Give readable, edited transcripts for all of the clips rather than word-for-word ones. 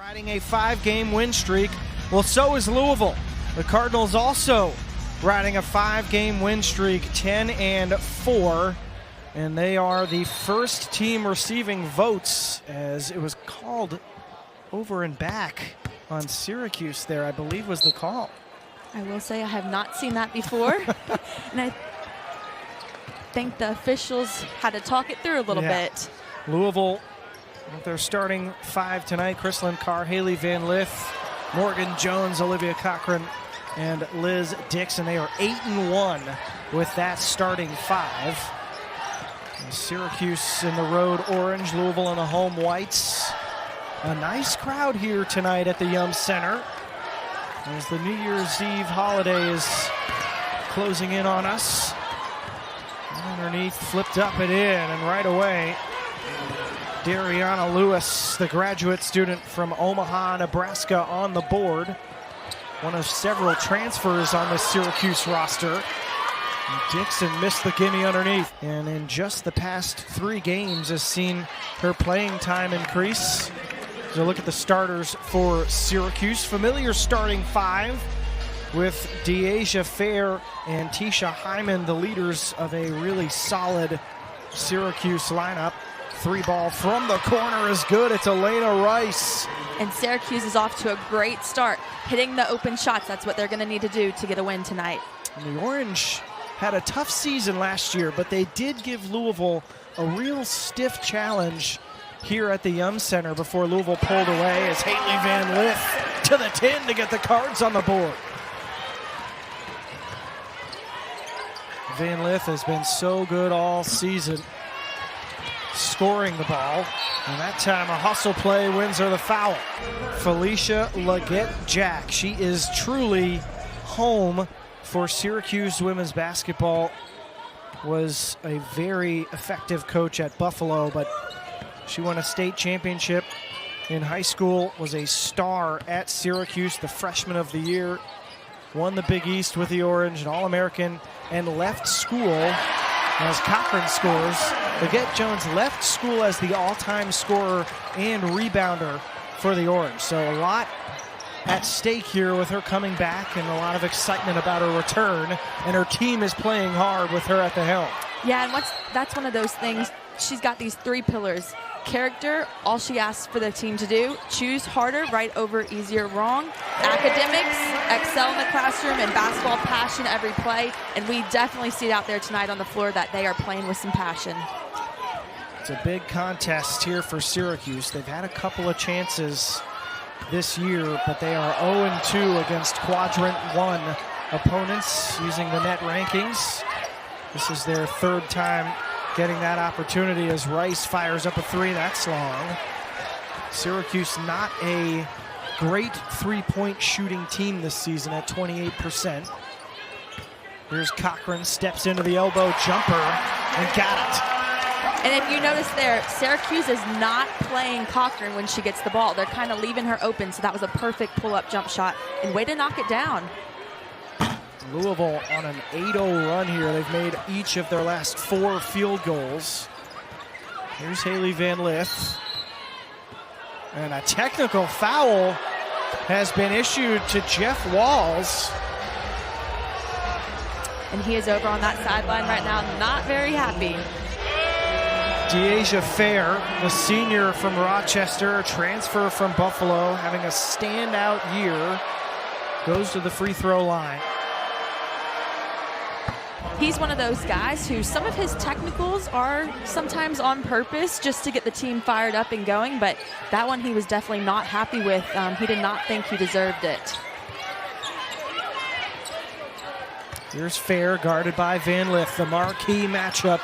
Riding a 5-game win streak. Well, so is Louisville. The Cardinals also riding a 5-game win streak, 10-4. And they are the first team receiving votes, as it was called over and back on Syracuse there, I believe was the call. I will say I have not seen that before. And I think the officials had to talk it through a little bit. Louisville, with their starting 5 tonight, Chrislyn Carr, Hailey Van Lith, Morgan Jones, Olivia Cochran, and Liz Dixon. They are 8-1 with that starting 5. And Syracuse in the road orange, Louisville in the home whites. A nice crowd here tonight at the Yum Center, as the New Year's Eve holiday is closing in on us. And underneath, flipped up and in, and right away, Dariauna Lewis, the graduate student from Omaha, Nebraska, on the board. One of several transfers on the Syracuse roster. And Dixon missed the gimme underneath. And in just the past 3 games has seen her playing time increase. So look at the starters for Syracuse. Familiar starting 5 with Dyaisha Fair and Teisha Hyman, the leaders of a really solid Syracuse lineup. 3-ball from the corner is good. It's Elena Rice. And Syracuse is off to a great start, hitting the open shots. That's what they're going to need to do to get a win tonight. And the Orange had a tough season last year, but they did give Louisville a real stiff challenge here at the Yum Center before Louisville pulled away, as Hailey Van Lith to the 10 to get the Cards on the board. Van Lith has been so good all season, scoring the ball, and that time a hustle play wins her the foul. Felicia Leggett-Jack, she is truly home for Syracuse women's basketball. Was a very effective coach at Buffalo, but she won a state championship in high school, was a star at Syracuse, the freshman of the year, won the Big East with the Orange, an All-American, and left school as Cochran scores. Leggett-Jones left school as the all-time scorer and rebounder for the Orange. So a lot at stake here with her coming back, and a lot of excitement about her return, and her team is playing hard with her at the helm. Yeah, and that's one of those things. She's got these 3 pillars. Character, all she asks for the team to do: choose harder, right over easier, wrong. Academics, excel in the classroom, and basketball passion every play. And we definitely see it out there tonight on the floor that they are playing with some passion. It's a big contest here for Syracuse. They've had a couple of chances this year, but they are 0-2 against Quadrant 1 opponents using the net rankings. This is their 3rd time getting that opportunity, as Rice fires up a 3. That's long. Syracuse not a great 3-point shooting team this season at 28%. Here's Cochran, steps into the elbow jumper and got it. And if you notice there, Syracuse is not playing Cochran when she gets the ball. They're kind of leaving her open, so that was a perfect pull-up jump shot. And way to knock it down. Louisville on an 8-0 run here. They've made each of their last 4 field goals. Here's Hailey Van Lith. And a technical foul has been issued to Jeff Walls. And he is over on that sideline right now, not very happy. Dyaisha Fair, the senior from Rochester, transfer from Buffalo, having a standout year, goes to the free throw line. He's one of those guys who some of his technicals are sometimes on purpose just to get the team fired up and going, but that one he was definitely not happy with. He did not think he deserved it. Here's Fair, guarded by Van Lith, the marquee matchup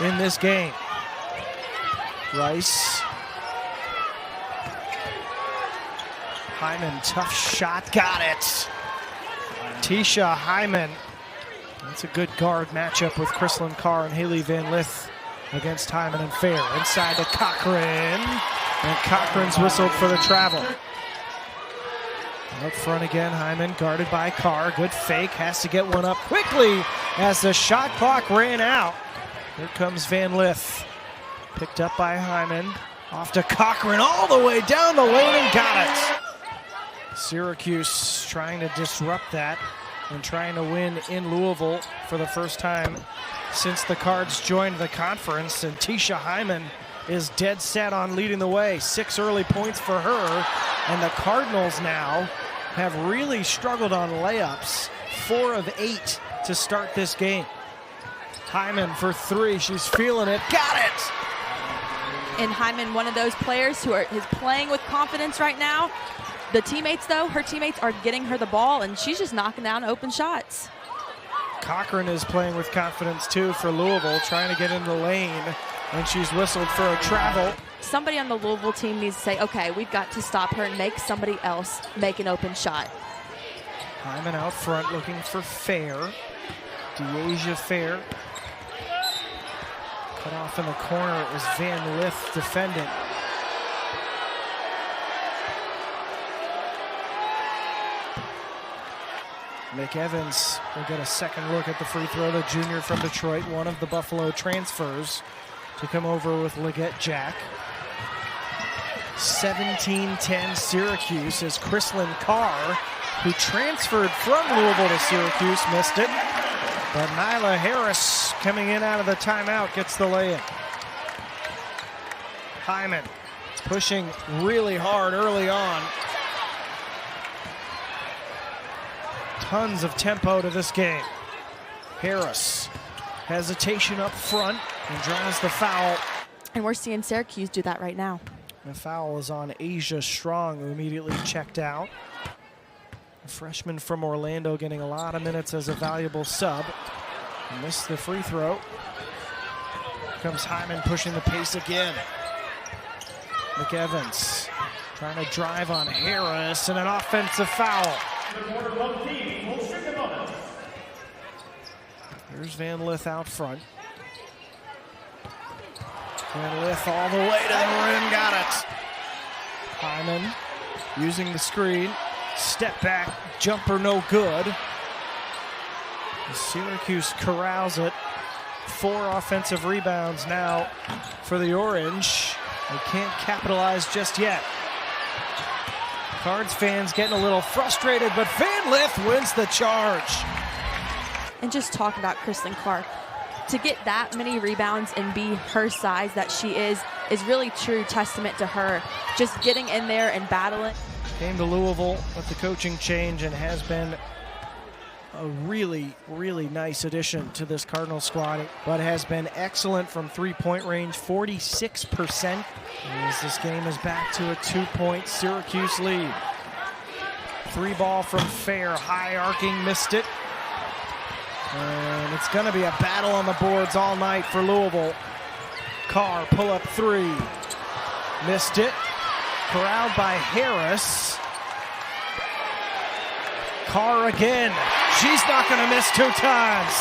in this game. Rice. Hyman, tough shot, got it. Teisha Hyman. That's a good guard matchup with Chrislyn Carr and Hailey Van Lith against Hyman and Fair. Inside to Cochran, and Cochran's whistled for the travel. Up front again, Hyman guarded by Carr. Good fake, has to get one up quickly as the shot clock ran out. Here comes Van Lith. Picked up by Hyman. Off to Cochran, all the way down the lane and got it. Syracuse trying to disrupt that and trying to win in Louisville for the first time since the Cards joined the conference. And Teisha Hyman is dead set on leading the way. 6 early points for her. And the Cardinals now have really struggled on layups. 4 of 8 to start this game. Hyman for 3, she's feeling it, got it! And Hyman, one of those players who is playing with confidence right now. The teammates, though, her teammates are getting her the ball, and she's just knocking down open shots. Cochran is playing with confidence, too, for Louisville, trying to get in the lane, and she's whistled for a travel. Somebody on the Louisville team needs to say, okay, we've got to stop her and make somebody else make an open shot. Hyman out front looking for Fair. Dyaisha Fair. Cut off in the corner, it was Van Lith defending. McEvans will get a second look at the free throw. The junior from Detroit, one of the Buffalo transfers to come over with Leggett Jack. 17-10 Syracuse as Chrislyn Carr, who transferred from Louisville to Syracuse, missed it. But Nyla Harris, coming in out of the timeout, gets the lay-in. Hyman pushing really hard early on. Tons of tempo to this game. Harris, hesitation up front and draws the foul. And we're seeing Syracuse do that right now. The foul is on Asia Strong, who immediately checked out. A freshman from Orlando getting a lot of minutes as a valuable sub. Missed the free throw. Here comes Hyman pushing the pace again. McEvans trying to drive on Harris and an offensive foul. Here's Van Lith out front. Van Lith all the way to the rim, got it. Hyman using the screen. Step back, jumper no good. Syracuse corrals it. 4 offensive rebounds now for the Orange. They can't capitalize just yet. Cards fans getting a little frustrated, but Van Lith wins the charge. And just talking about Chrislyn Carr, to get that many rebounds and be her size that she is really true testament to her. Just getting in there and battling. Came to Louisville with the coaching change and has been a really, really nice addition to this Cardinal squad, but has been excellent from three-point range, 46%. As this game is back to a 2-point Syracuse lead. 3 ball from Fair, high arcing, missed it. And it's going to be a battle on the boards all night for Louisville. Carr, pull up 3. Missed it. Corralled by Harris. Carr again. She's not going to miss 2 times.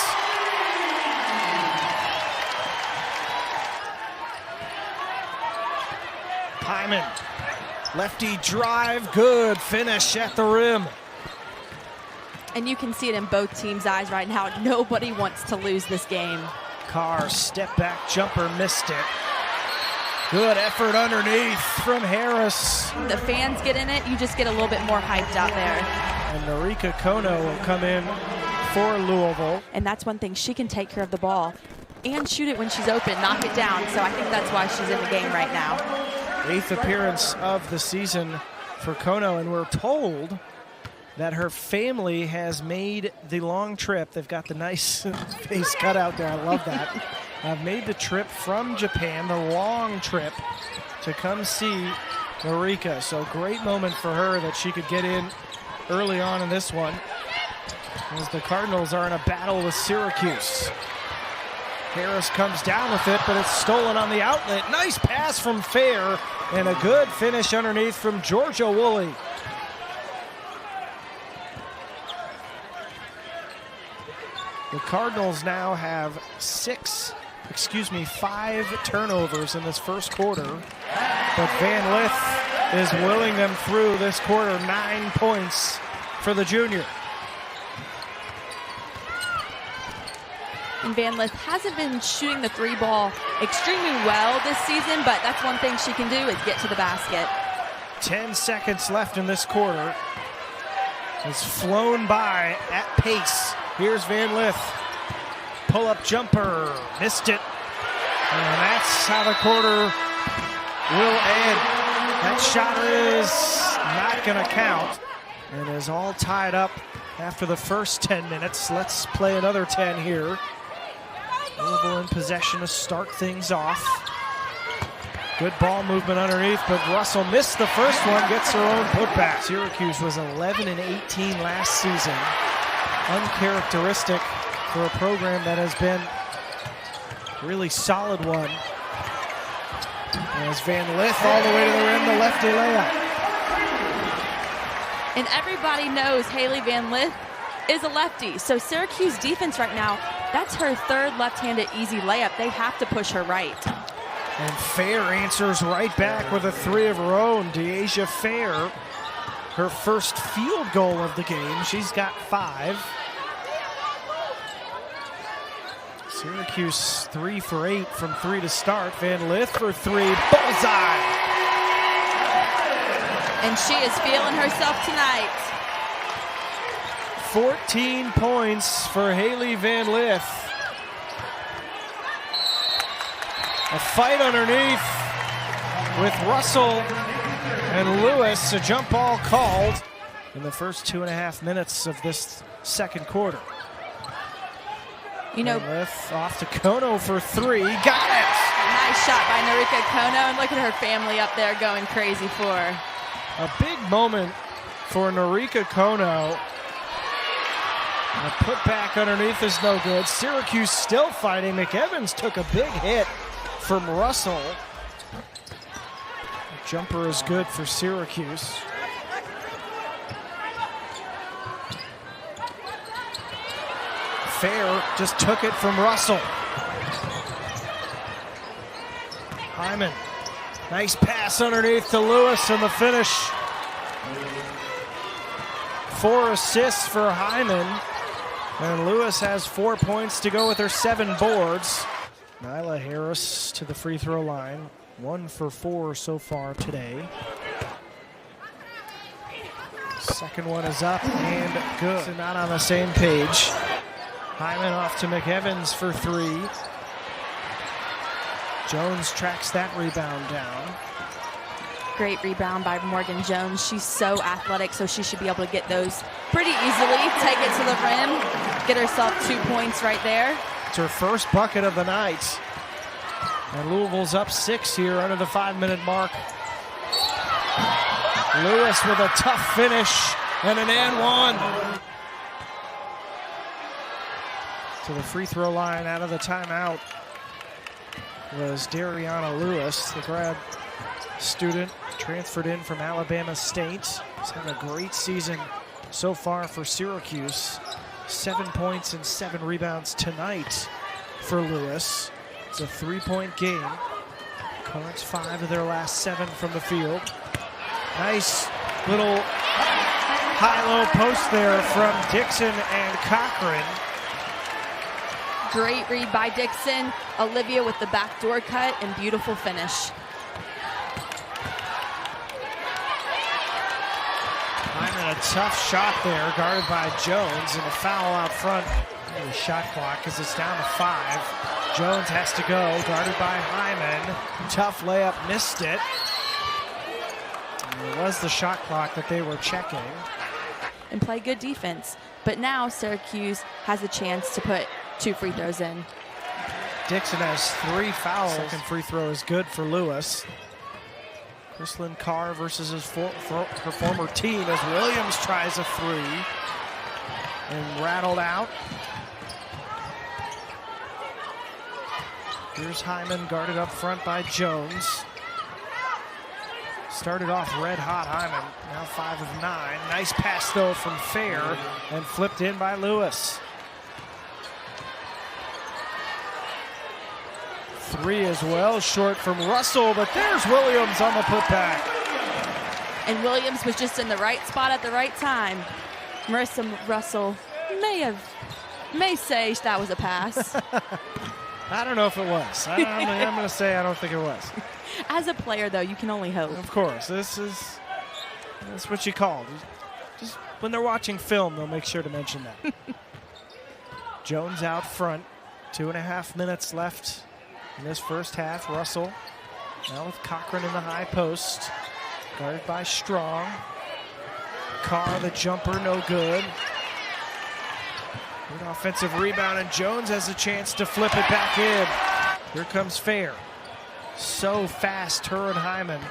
Hyman. Lefty drive, good finish at the rim. And you can see it in both teams' eyes right now. Nobody wants to lose this game. Carr, step back jumper, missed it. Good effort underneath from Harris. The fans get in it, you just get a little bit more hyped out there. And Narika Kono will come in for Louisville. And that's one thing, she can take care of the ball and shoot it when she's open, knock it down. So I think that's why she's in the game right now. 8th appearance of the season for Kono, and we're told that her family has made the long trip. They've got the nice face cut out there. I love that. Have made the trip from Japan, the long trip, to come see Narika. So great moment for her that she could get in early on in this one, as the Cardinals are in a battle with Syracuse. Harris comes down with it, but it's stolen on the outlet. Nice pass from Fair, and a good finish underneath from Georgia Woolley. The Cardinals now have 5 turnovers in this first quarter, but Van Lith is willing them through this quarter. 9 points for the junior. And Van Lith hasn't been shooting the three ball extremely well this season, but that's one thing she can do is get to the basket. 10 seconds left in this quarter. It's flown by at pace. Here's Van Lith. Pull-up jumper. Missed it. And that's how the quarter will end. That shot is not going to count. And is all tied up after the first 10 minutes. Let's play another 10 here. Louisville in possession to start things off. Good ball movement underneath, but Russell missed the first one, gets her own putback. Syracuse was 11-18 last season. Uncharacteristic for a program that has been a really solid one. As Van Lith all the way to the rim, the lefty layup. And everybody knows Hailey Van Lith is a lefty. So Syracuse defense right now, that's her third left-handed easy layup. They have to push her right. And Fair answers right back with a three of her own. Dyaisha Fair, her first field goal of the game. She's got 5. Syracuse 3 for 8 from 3 to start. Van Lith for 3, bullseye! And she is feeling herself tonight. 14 points for Hailey Van Lith. A fight underneath with Russell and Lewis. A jump ball called in the first 2.5 minutes of this second quarter. You know, Van Lith off to Kono for 3. Got it! Nice shot by Nyla Kono, and look at her family up there going crazy for her. A big moment for Nyla Kono. The putback underneath is no good. Syracuse still fighting. McEvans took a big hit from Russell. The jumper is good for Syracuse. Fair just took it from Russell. Hyman, nice pass underneath to Lewis and the finish. 4 assists for Hyman. And Lewis has 4 points to go with her 7 boards. Nyla Harris to the free throw line. 1 for 4 so far today. Second one is up and good. So not on the same page. Hyman off to McEvans for 3. Jones tracks that rebound down. Great rebound by Morgan Jones. She's so athletic, so she should be able to get those pretty easily. Take it to the rim, get herself 2 points right there. It's her first bucket of the night. And Louisville's up 6 here under the 5-minute mark. Lewis with a tough finish and an and one. To the free throw line out of the timeout was Dariauna Lewis, the grad student transferred in from Alabama State. He's having a great season so far for Syracuse. 7 points and 7 rebounds tonight for Lewis. It's a 3-point game. Cards 5 of their last 7 from the field. Nice little high-low post there from Dixon and Cochran. Great read by Dixon. Olivia with the backdoor cut and beautiful finish. Hyman, a tough shot there, guarded by Jones, and a foul out front. The shot clock because it's down to 5. Jones has to go, guarded by Hyman. Tough layup, missed it. And it was the shot clock that they were checking. And play good defense. But now Syracuse has a chance to put 2 free throws in. Dixon has 3 fouls. Second free throw is good for Lewis. Chrislyn Carr versus her former team as Williams tries a 3 and rattled out. Here's Hyman guarded up front by Jones. Started off red hot Hyman, now 5 of 9. Nice pass though from Fair and flipped in by Lewis. 3 as well, short from Russell, but there's Williams on the putback. And Williams was just in the right spot at the right time. Marissa Russell may have may say that was a pass. I don't know if it was. I'm going to say I don't think it was. As a player, though, you can only hope. Of course. That's what you call. Just when they're watching film, they'll make sure to mention that. Jones out front. 2.5 minutes left in this first half. Russell now with Cochran in the high post. Guarded by Strong. Carr, the jumper, no good. Good offensive rebound, and Jones has a chance to flip it back in. Here comes Fair. So fast, her and Hyman.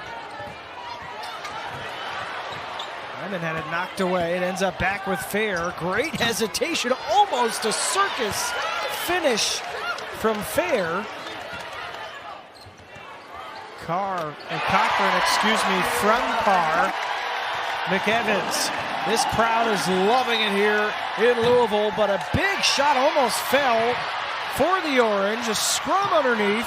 Hyman had it knocked away. It ends up back with Fair. Great hesitation, almost a circus finish from Fair. Carr and Cochran, from Carr. McEvans. This crowd is loving it here in Louisville, but a big shot almost fell for the Orange. A scrum underneath.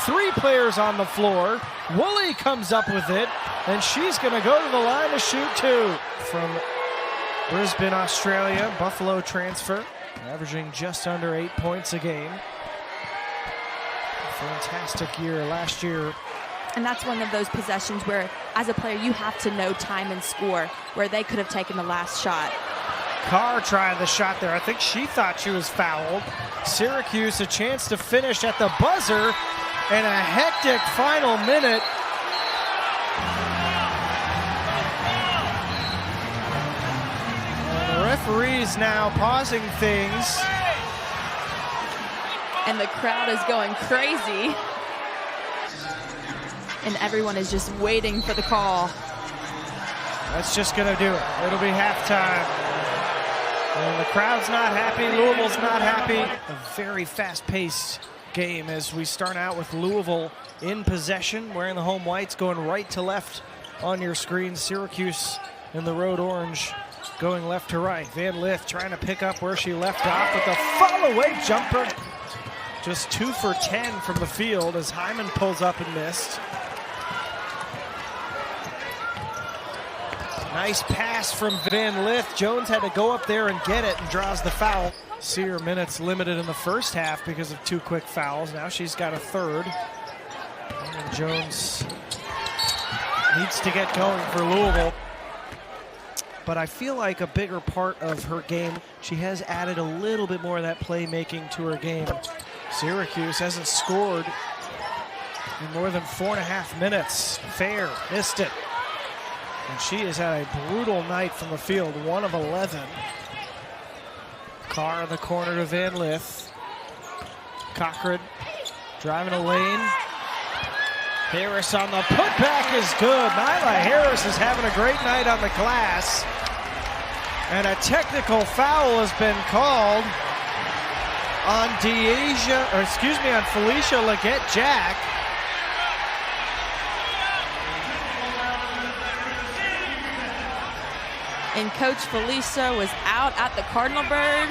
3 players on the floor. Woolley comes up with it, and she's going to go to the line to shoot 2. From Brisbane, Australia, Buffalo transfer, averaging just under 8 points a game. Fantastic year last year. And that's one of those possessions where, as a player, you have to know time and score, where they could have taken the last shot. Carr trying the shot there. I think she thought she was fouled. Syracuse a chance to finish at the buzzer, and a hectic final minute. And the referees now pausing things. And the crowd is going crazy. And everyone is just waiting for the call. That's just going to do it. It'll be halftime. And the crowd's not happy. Louisville's not happy. A very fast-paced game as we start out with Louisville in possession, wearing the home whites, going right to left on your screen. Syracuse in the road orange going left to right. Van Lith trying to pick up where she left off with a fall-away jumper. Just 2 for 10 from the field as Hyman pulls up and missed. Nice pass from Van Lith. Jones had to go up there and get it and draws the foul. See her minutes limited in the first half because of 2 quick fouls. Now she's got a 3rd. And Jones needs to get going for Louisville. But I feel like a bigger part of her game, she has added a little bit more of that playmaking to her game. Syracuse hasn't scored in more than 4.5 minutes. Fair missed it. And she has had a brutal night from the field, 1 of 11. Carr in the corner to Van Lith. Cochran driving a lane. Harris on the putback is good. Nyla Harris is having a great night on the glass. And a technical foul has been called on on Felicia Leggett-Jack. And Coach Felicia was out at the Cardinal bird.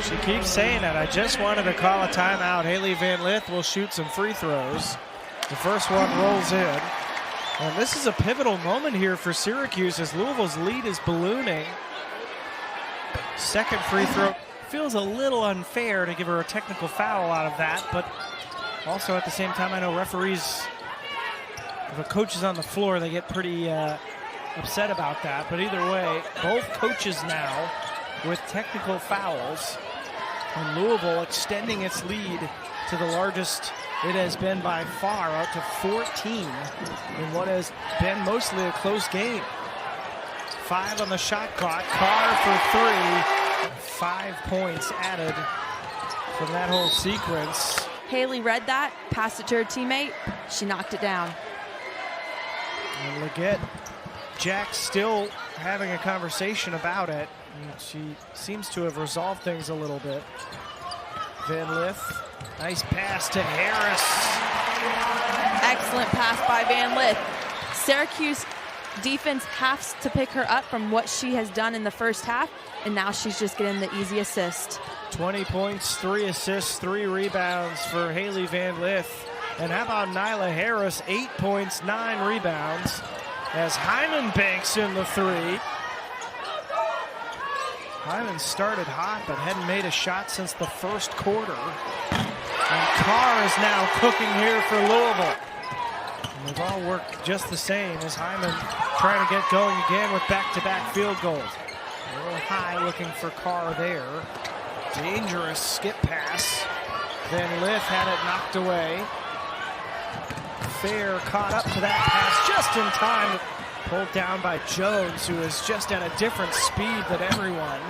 She keeps saying that. I just wanted to call a timeout. Hailey Van Lith will shoot some free throws. The first one rolls in. And this is a pivotal moment here for Syracuse as Louisville's lead is ballooning. Second free throw. Feels a little unfair to give her a technical foul out of that, but also at the same time, I know referees, if a coach is on the floor, they get pretty upset about that. But either way, both coaches now with technical fouls, and Louisville extending its lead to the largest it has been by far, out to 14 in what has been mostly a close game. 5 on the shot clock. Carr for 3. 5 points added from that whole sequence. Hailey read that, passed it to her teammate. She knocked it down. And Leggett-Jack still having a conversation about it. And she seems to have resolved things a little bit. Van Lith, nice pass to Harris. Excellent pass by Van Lith. Syracuse defense has to pick her up from what she has done in the first half, and now she's just getting the easy assist. 20 points, 3 assists, 3 rebounds for Hailey Van Lith. And how about Nyla Harris? 8 points, 9 rebounds as Hyman banks in the 3. Hyman started hot, but hadn't made a shot since the first quarter. And Carr is now cooking here for Louisville. And they've all worked just the same as Hyman trying to get going again with back-to-back field goals. A little high looking for Carr there. Dangerous skip pass. Van Lith had it knocked away. Fair caught up to that pass just in time. Pulled down by Jones, who is just at a different speed than everyone.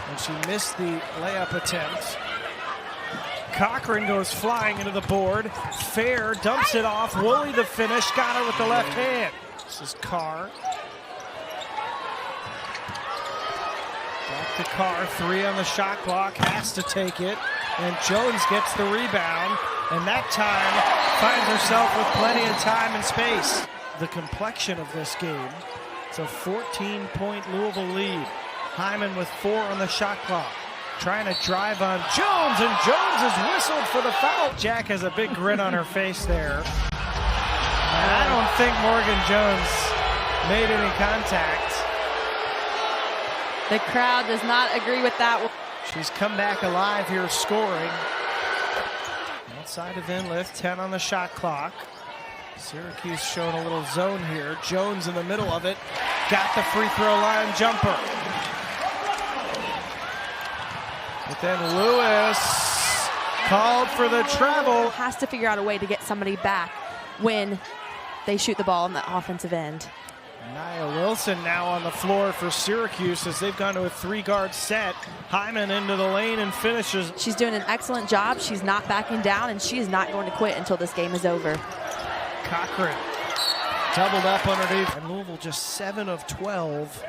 And she missed the layup attempt. Cochran goes flying into the board. Fair dumps it off. Woolley the finish. Got her with the left hand. This is Carr. Back to Carr. 3 on the shot clock. Has to take it. And Jones gets the rebound. And that time finds herself with plenty of time and space. The complexion of this game. It's a 14-point Louisville lead. Hyman with 4 on the shot clock. Trying to drive on Jones, and Jones is whistled for the foul. Jack has a big grin on her face there. And I don't think Morgan Jones made any contact. The crowd does not agree with that. She's come back alive here scoring. Outside of Van Lith, 10 on the shot clock. Syracuse showing a little zone here. Jones in the middle of it. Got the free throw line jumper. But then Lewis called for the travel. Has to figure out a way to get somebody back when they shoot the ball on the offensive end. Nia Wilson now on the floor for Syracuse as they've gone to a 3-guard set. Hyman into the lane and finishes. She's doing an excellent job. She's not backing down, and she is not going to quit until this game is over. Cochran doubled up underneath. And Louisville just 7 of 12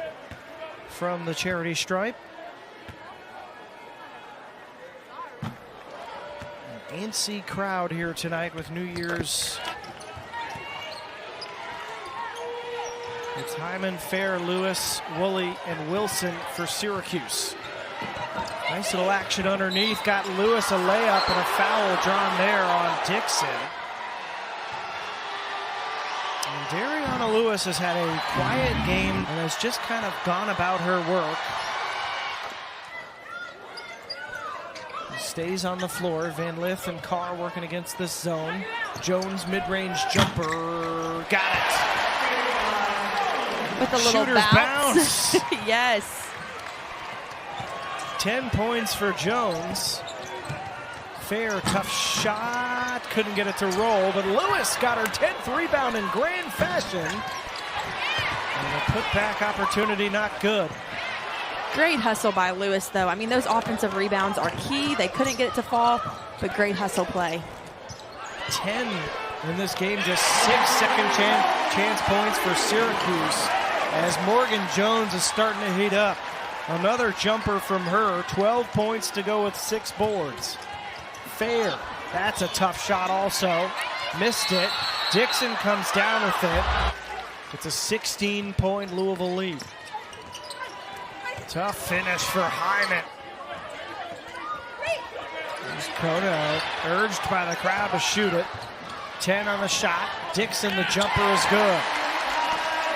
from the charity stripe. An antsy crowd here tonight with New Year's. It's Hyman, Fair, Lewis, Woolley, and Wilson for Syracuse. Nice little action underneath. Got Lewis a layup and a foul drawn there on Dixon. And Dariauna Lewis has had a quiet game and has just kind of gone about her work. Stays on the floor. Van Lith and Carr working against this zone. Jones mid-range jumper. Got it. With a little Shooter's bounce. Yes. 10 points for Jones. Fair, tough shot. Couldn't get it to roll, but Lewis got her 10th rebound in grand fashion. And a putback opportunity not good. Great hustle by Lewis, though. I mean, those offensive rebounds are key. They couldn't get it to fall, but great hustle play. 10 in this game, just 6 second chance points for Syracuse as Morgan Jones is starting to heat up. Another jumper from her, 12 points to go with 6 boards. Fair, that's a tough shot also. Missed it. Dixon comes down with it. It's a 16-point Louisville lead. Tough finish for Hyman. There's Kono, urged by the crowd to shoot it. 10 on the shot. Dixon, the jumper is good.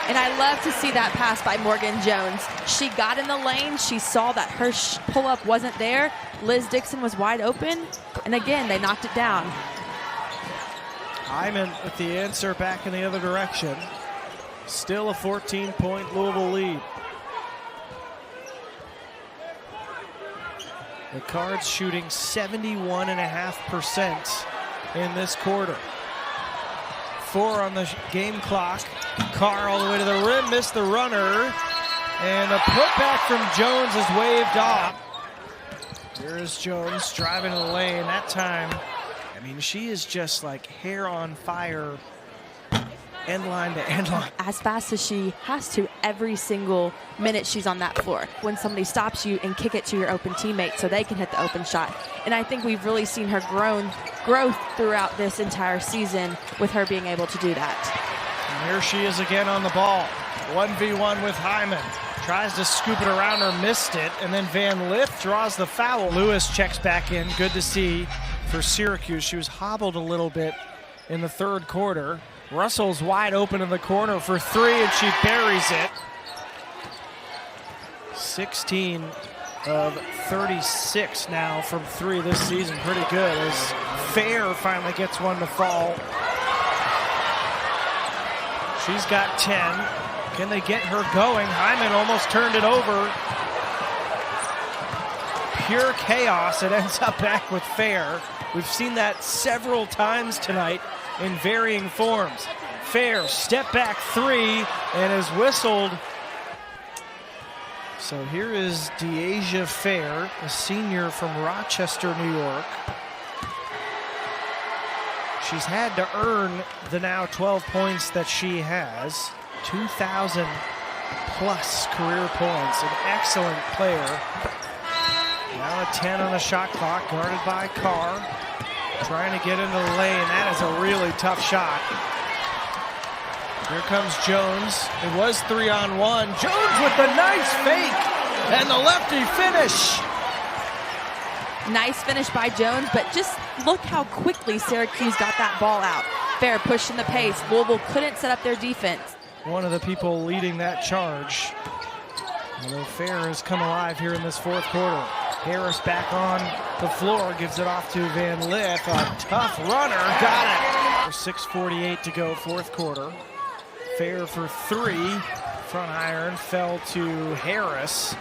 And I love to see that pass by Morgan Jones. She got in the lane. She saw that her pull-up wasn't there. Liz Dixon was wide open. And again, they knocked it down. Hyman with the answer back in the other direction. Still a 14-point Louisville lead. The Cards shooting 71.5% in this quarter. 4 on the game clock. Carr all the way to the rim, missed the runner. And a putback from Jones is waved off. Here is Jones driving in the lane. That time, I mean, she is just like hair on fire. End line to end line. As fast as she has to every single minute she's on that floor. When somebody stops you and kick it to your open teammate so they can hit the open shot. And I think we've really seen her growth throughout this entire season with her being able to do that. And here she is again on the ball. 1v1 with Hyman. Tries to scoop it around her, missed it. And then Van Lith draws the foul. Lewis checks back in. Good to see for Syracuse. She was hobbled a little bit in the third quarter. Russell's wide open in the corner for 3, and she buries it. 16 of 36 now from 3 this season. Pretty good as Fair finally gets one to fall. She's got 10. Can they get her going? Hyman almost turned it over. Pure chaos. It ends up back with Fair. We've seen that several times tonight in varying forms. Fair, step back 3, and is whistled. So here is Dyaisha Fair, a senior from Rochester, New York. She's had to earn the now 12 points that she has. 2,000 plus career points, an excellent player. Now a 10 on the shot clock, guarded by Carr. Trying to get into the lane. That is a really tough shot. Here comes Jones. It was 3-on-1. Jones with the nice fake and the lefty finish. Nice finish by Jones, but just look how quickly Syracuse got that ball out. Fair pushing the pace. Louisville couldn't set up their defense. One of the people leading that charge. Although Fair has come alive here in this fourth quarter. Harris back on the floor, gives it off to Van Lith. A tough runner, got it. 6:48 to go, fourth quarter. Fair for 3. Front iron fell to Harris.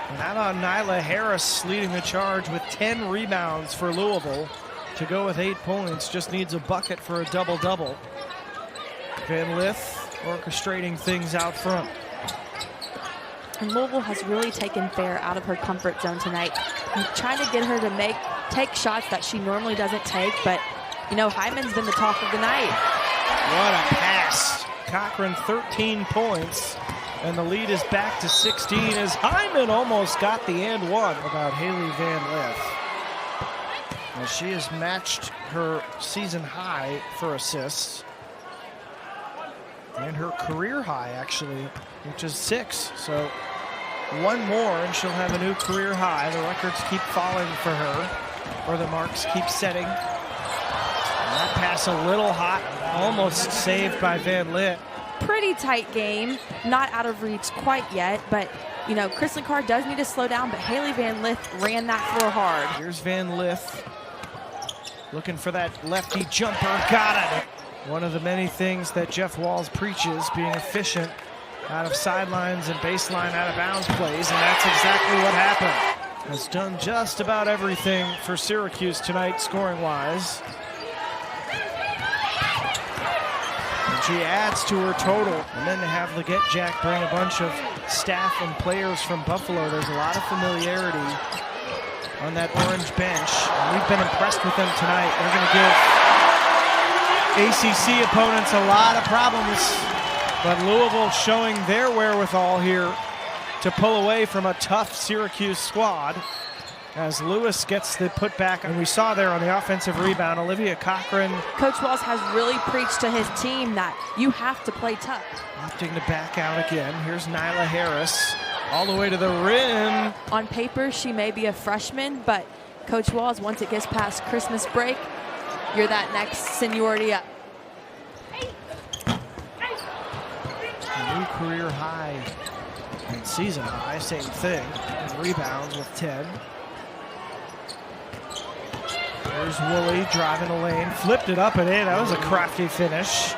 And out on Nyla Harris leading the charge with 10 rebounds for Louisville. To go with 8 points, just needs a bucket for a double-double. Van Lith orchestrating things out front. And Louisville has really taken Fair out of her comfort zone tonight. I'm trying to get her to take shots that she normally doesn't take, but you know, Hyman's been the talk of the night. What a pass. Cochran 13 points, and the lead is back to 16 as Hyman almost got the and one about Hailey Van Lith. Well, she has matched her season high for assists. And her career high, actually, which is 6. So one more and she'll have a new career high. The records keep falling for her, or the marks keep setting. And that pass a little hot, almost saved by Van Lith. Pretty tight game, not out of reach quite yet, but you know, Chrislyn Carr does need to slow down, but Hailey Van Lith ran that floor hard. Here's Van Lith looking for that lefty jumper, got it. One of the many things that Jeff Walz preaches, being efficient out of sidelines and baseline out of bounds plays, and that's exactly what happened. Has done just about everything for Syracuse tonight, scoring-wise. And she adds to her total. And then to have Leggett Jack bring a bunch of staff and players from Buffalo, there's a lot of familiarity on that orange bench. And we've been impressed with them tonight. They're going to give ACC opponents a lot of problems, but Louisville showing their wherewithal here to pull away from a tough Syracuse squad as Lewis gets the putback. And we saw there on the offensive rebound, Olivia Cochran. Coach Walz has really preached to his team that you have to play tough. Opting to back out again. Here's Nyla Harris all the way to the rim. On paper, she may be a freshman, but Coach Walz, once it gets past Christmas break, you're that next seniority up. A new career high and season high, same thing. And rebounds with 10. There's Woolley driving the lane, flipped it up and in. That was a crafty finish.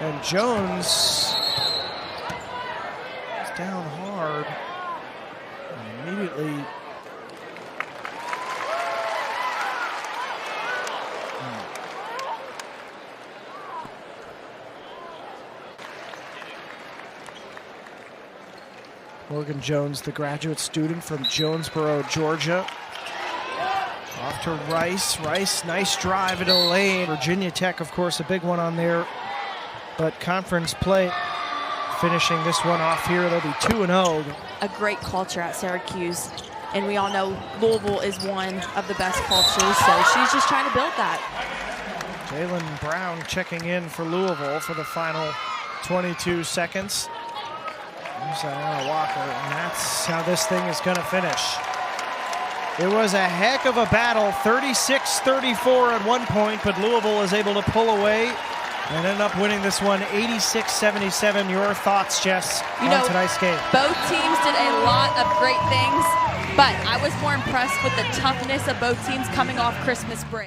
And Jones is down hard. And immediately Morgan Jones, the graduate student from Jonesboro, Georgia. Off to Rice. Rice, nice drive into the lane. Virginia Tech, of course, a big one on there. But conference play finishing this one off here. They'll be 2-0. A great culture at Syracuse. And we all know Louisville is one of the best cultures, so she's just trying to build that. Jalen Brown checking in for Louisville for the final 22 seconds. There's Dariauna Walker, and that's how this thing is going to finish. It was a heck of a battle, 36-34 at one point, but Louisville is able to pull away and ended up winning this one 86-77. Your thoughts, Jess, on tonight's game? Both teams did a lot of great things, but I was more impressed with the toughness of both teams coming off Christmas break.